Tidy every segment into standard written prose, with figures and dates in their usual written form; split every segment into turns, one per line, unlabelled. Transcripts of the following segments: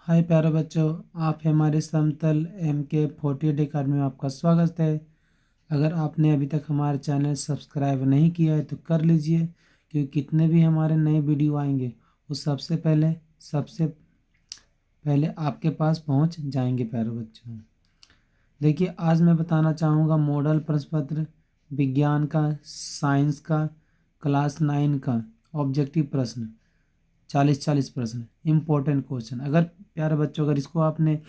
हाय प्यारे बच्चों, आप हमारे समतल MK48 अकेडमी में आपका स्वागत है। अगर आपने अभी तक हमारे चैनल सब्सक्राइब नहीं किया है तो कर लीजिए, क्योंकि कितने भी हमारे नए वीडियो आएंगे वो सबसे पहले आपके पास पहुंच जाएंगे। प्यारे बच्चों, देखिए आज मैं बताना चाहूँगा मॉडल प्रश्न पत्र विज्ञान का, साइंस का, क्लास 9 का ऑब्जेक्टिव प्रश्न 40-40 प्रश्न इम्पोर्टेंट क्वेश्चन। अगर प्यारे बच्चों, अगर इसको आपने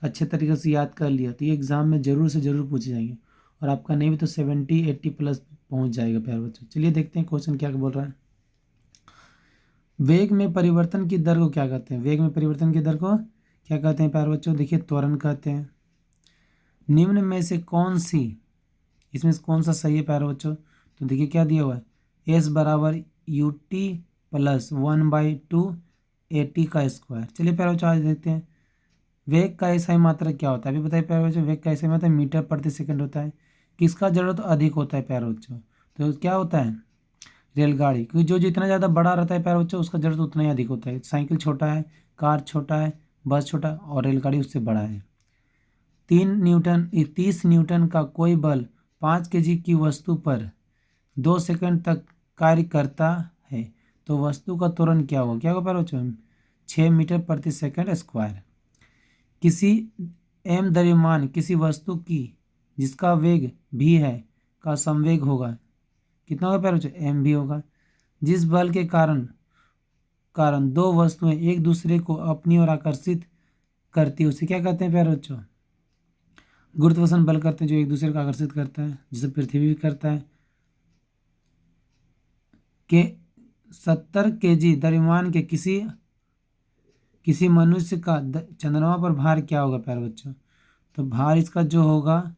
अच्छे तरीके से याद कर लिया तो ये एग्ज़ाम में ज़रूर से ज़रूर पूछे जाएंगे और आपका नहीं भी तो 70-80 प्लस पहुंच जाएगा। प्यारे बच्चों, चलिए देखते हैं क्वेश्चन क्या बोल रहा है। वेग में परिवर्तन की दर को क्या कहते हैं? वेग में परिवर्तन की दर को क्या कहते हैं प्यारे बच्चों? देखिए त्वरण कहते हैं। निम्न में से कौन सी, इसमें से कौन सा सही है प्यारे बच्चों? तो देखिए क्या दिया हुआ है, एस बराबर UT प्लस 1/2 AT का स्क्वायर। चलिए प्यारे बच्चों आज देखते हैं वेग का SI मात्रक क्या होता है। अभी बताइए प्यारे बच्चों, वेग का SI मात्रक मीटर प्रति सेकंड होता है। किसका जरूरत अधिक होता है प्यारे बच्चों? तो क्या होता है, रेलगाड़ी, क्योंकि जो जितना ज़्यादा बड़ा रहता है प्यारे बच्चों उसका जरूरत उतना ही अधिक होता है। साइकिल छोटा है, कार छोटा है, बस छोटा है और रेलगाड़ी उससे बड़ा है। 30 न्यूटन का कोई बल 5 kg की वस्तु पर 2 सेकंड तक कार्य करता है तो वस्तु का त्वरण क्या होगा? क्या होगा प्यारे बच्चों? 6 मीटर प्रति सेकंड स्क्वायर। किसी द्रव्यमान किसी वस्तु की जिसका वेग भी है का संवेग होगा, कितना होगा प्यारे बच्चों? M भी होगा। जिस बल के कारण कारण दो वस्तुएं एक दूसरे को अपनी ओर आकर्षित करती है उसे क्या कहते हैं प्यारे बच्चों? गुरुत्वाकर्षण बल करते हैं, जो एक दूसरे को आकर्षित करता है, जिसे पृथ्वी भी करता है। के 70 kg द्रव्यमान के किसी मनुष्य का चंद्रमा पर भार क्या होगा प्यारे बच्चों? तो भार इसका जो होगा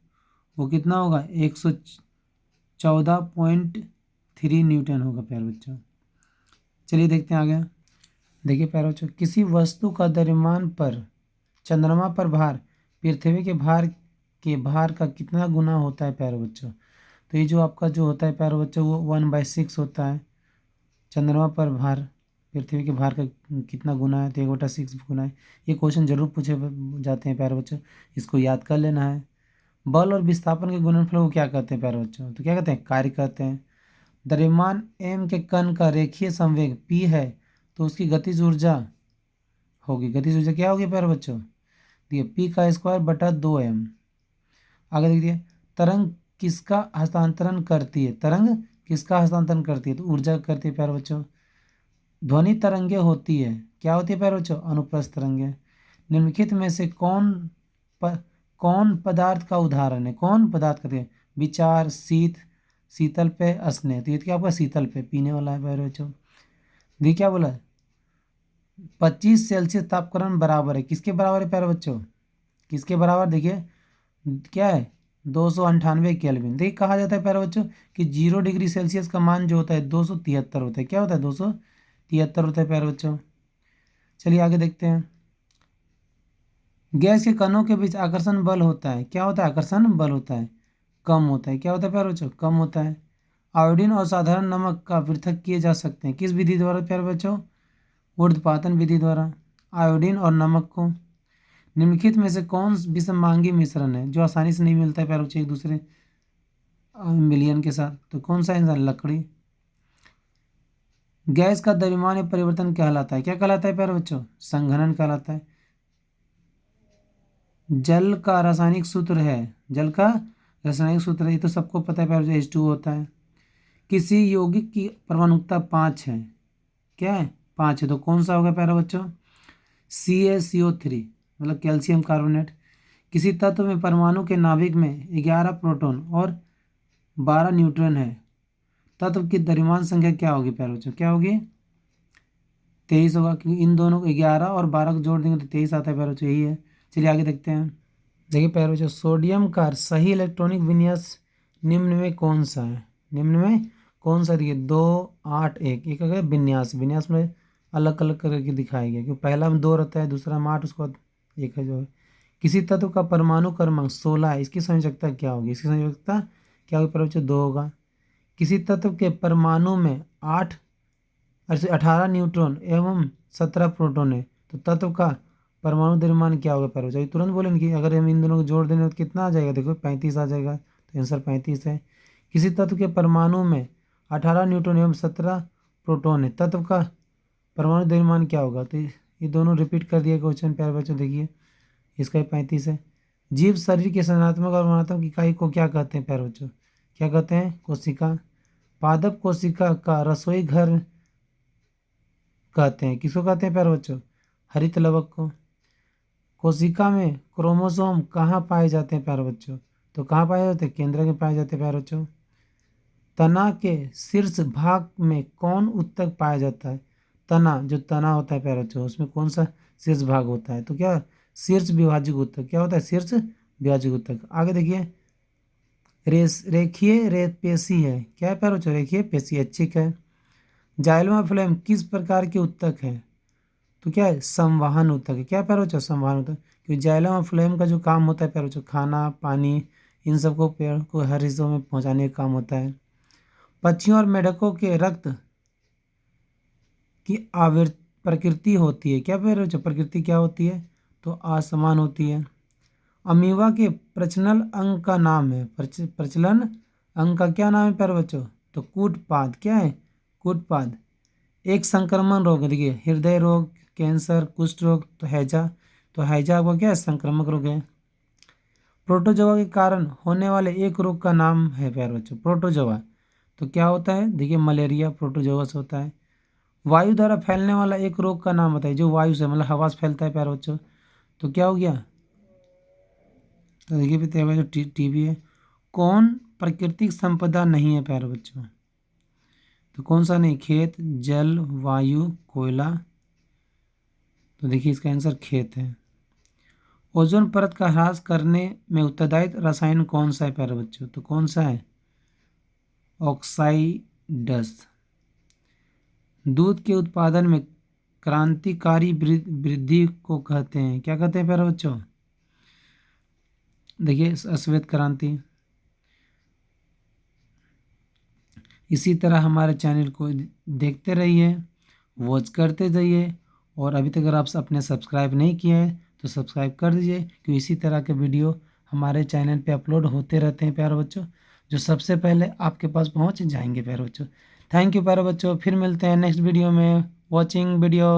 वो कितना होगा? 114.3 न्यूटन होगा प्यारे बच्चों। चलिए देखते हैं आगे। देखिए प्यारे बच्चों, किसी वस्तु का द्रव्यमान पर चंद्रमा पर भार पृथ्वी के भार का कितना गुना होता है प्यारे बच्चों? तो ये जो आपका जो होता है प्यारे बच्चों वो 1/6 होता है। चंद्रमा पर भार पृथ्वी के भार का कितना गुना है? तो 1/6 गुना है। ये क्वेश्चन जरूर पूछे जाते हैं प्यारे बच्चों, इसको याद कर लेना है। बल और विस्थापन के गुणनफल को क्या कहते हैं प्यारे बच्चों? तो क्या कहते हैं? कार्य कहते हैं। द्रव्यमान M के कण का रेखीय संवेग P है तो उसकी गतिज ऊर्जा होगी, गतिज ऊर्जा क्या होगी प्यारे बच्चों? देखिए P²/2m। आगे देखिए, तरंग किसका हस्तांतरण करती है? तरंग किसका हस्तांतरण करती है? तो ऊर्जा करती है प्यारे बच्चों। ध्वनि तरंगे होती है, क्या होती है प्यारे बच्चों? अनुप्रस्थ तरंगे। निम्नलिखित में से कौन पदार्थ का उदाहरण है? कौन पदार्थ का? विचार, शीतल पे, स्नेह। तो ये क्या आपका शीतल पे पीने वाला है प्यारे बच्चों। देखिए क्या बोला है, 25 सेल्सियस तापक्रम बराबर है, किसके बराबर है प्यारे बच्चों? किसके बराबर? देखिए क्या है, 298 केल्विन। देखिए कहा जाता है प्यारे बच्चों कि 0 डिग्री सेल्सियस का मान जो होता है 273 होता है। क्या होता है? 273 होता है प्यारे बच्चों। चलिए आगे देखते हैं। गैस के कणों के बीच आकर्षण बल होता है, क्या होता है? आकर्षण बल होता है, कम होता है। क्या होता है प्यारे बच्चों? कम होता है। आयोडीन और साधारण नमक का पृथक किए जा सकते हैं, किस विधि द्वारा प्यारे बच्चों? ऊर्ध्वपातन विधि द्वारा। आयोडीन और नमक को निम्नलिखित में से कौन विषमांगी मिश्रण है जो आसानी से नहीं मिलता है प्यारे बच्चों एक दूसरे मिलियन के साथ? तो कौन सा इंसान? लकड़ी। गैस का द्रव्यमान या परिवर्तन कहलाता है, क्या कहलाता है प्यारे बच्चों? संघनन कहलाता है। जल का रासायनिक सूत्र है, जल का रासायनिक सूत्र है, ये तो सबको पता है प्यारे बच्चों, H2O होता है। किसी यौगिक की परमाणुकता 5 है, क्या है? 5 है, तो कौन सा होगा प्यारे बच्चों? CaCO3 मतलब कैल्शियम कार्बोनेट। किसी तत्व में परमाणु के नाभिक में 11 प्रोटॉन और 12 न्यूट्रॉन है, तत्व की द्रव्यमान संख्या क्या होगी प्यारे बच्चों? क्या होगी? 23 होगा, क्योंकि इन दोनों को 11 और 12 को जोड़ देंगे तो 23 आता है प्यारे बच्चों, यही है। चलिए आगे देखते हैं। देखिए प्यारे बच्चों, सोडियम का सही इलेक्ट्रॉनिक विन्यास निम्न में कौन सा है? निम्न में कौन सा? देखिए 2 8 1, एक अगर विन्यास, विन्यास में अलग अलग करके दिखाया गया, क्योंकि पहला में 2 रहता है, दूसरा में 8, उसके बाद एक है जो है। किसी तत्व का परमाणु क्रमांक 16 है, इसकी संयोजकता क्या होगी? इसकी संयोजकता क्या होगी प्यारे बच्चों? 2 होगा। किसी तत्व के परमाणु में 18 न्यूट्रॉन एवं 17 प्रोटॉन है तो तत्व का परमाणु द्रव्यमान क्या होगा प्यारे बच्चों, तुरंत बोलेंगे कि अगर हम इन दोनों को जोड़ देंगे तो कितना आ जाएगा, देखो 35 आ जाएगा, तो आंसर 35 है। किसी तत्व के परमाणु में 18 न्यूट्रॉन एवं 17 प्रोटॉन है, तत्व का परमाणु द्रव्यमान क्या होगा, तो ये दोनों रिपीट कर दिया क्वेश्चन प्यारे बच्चों, देखिए इसका 35 है। जीव शरीर के संरचनात्मक और वर्णनात्मक इकाई को क्या कहते हैं प्यारे बच्चों, क्या कहते हैं, कोशिका। पादप कोशिका का रसोई घर कहते हैं, किसको कहते हैं प्यारे बच्चों, हरित लवक को। कोशिका में क्रोमोसोम कहाँ पाए जाते हैं प्यारे बच्चों, तो कहाँ पाए जाते हैं, केंद्र में पाए जाते हैं प्यारे बच्चों। तना के शीर्ष भाग में कौन ऊतक पाया जाता है, तना जो तना होता है प्यारे बच्चों उसमें कौन सा शीर्ष भाग होता है, तो क्या शीर्ष विभाजक ऊतक, क्या होता है, शीर्ष विभाजक ऊतक। आगे देखिए, रेखीय पेशी है, क्या है प्यारे बच्चों, रेखीय पेशी, ऐच्छिक है। जाइलम फ्लेम किस प्रकार के ऊतक है, तो क्या है, संवहन ऊतक है, क्या प्यारे बच्चों, संवहन ऊतक। क्योंकि जाइलम और फ्लेम का जो काम होता है प्यारे बच्चों, खाना पानी इन सबको पेड़ को हर हिस्सों में पहुंचाने का काम होता है। पक्षियों और मेढकों के रक्त की प्रकृति होती है, क्या प्यारे बच्चों, प्रकृति क्या होती है, तो असमान होती है। अमीबा के प्रजनन अंग का नाम है, प्रजनन अंग का क्या नाम है प्यारे बच्चों, तो कूटपाद, क्या है, कूटपाद। एक संक्रमण रोग है, देखिए हृदय रोग, कैंसर, कुष्ठ रोग, तो हैजा, तो हैजा आपका क्या है, संक्रामक रोग है। प्रोटोजोआ के कारण होने वाले एक रोग का नाम है प्यारे बच्चों, प्रोटोजोआ, तो क्या होता है, देखिए मलेरिया प्रोटोजोआ से होता है। वायु द्वारा फैलने वाला एक रोग का नाम बताइए, जो वायु से मतलब हवा से फैलता है प्यारे बच्चों, तो क्या हो गया, तो देखिए प्यारे बच्चों टीबी है। कौन प्राकृतिक संपदा नहीं है प्यारे बच्चों, तो कौन सा नहीं, खेत, जल, वायु, कोयला, तो देखिए इसका आंसर खेत है। ओजोन परत का ह्रास करने में उत्तरदायी रसायन कौन सा है प्यारे बच्चों, तो कौन सा है, ऑक्साइडस। दूध के उत्पादन में क्रांतिकारी वृद्धि को कहते हैं, क्या कहते हैं प्यारे बच्चों, देखिए श्वेत क्रांति। इसी तरह हमारे चैनल को देखते रहिए, वॉच करते जाइए, और अभी तक अगर आप अपने सब्सक्राइब नहीं किए हैं तो सब्सक्राइब कर दीजिए, क्योंकि इसी तरह के वीडियो हमारे चैनल पे अपलोड होते रहते हैं प्यारे बच्चों, जो सबसे पहले आपके पास पहुंच जाएंगे प्यारे बच्चों। थैंक यू प्यारे बच्चों, फिर मिलते हैं नेक्स्ट वीडियो में। Watching video.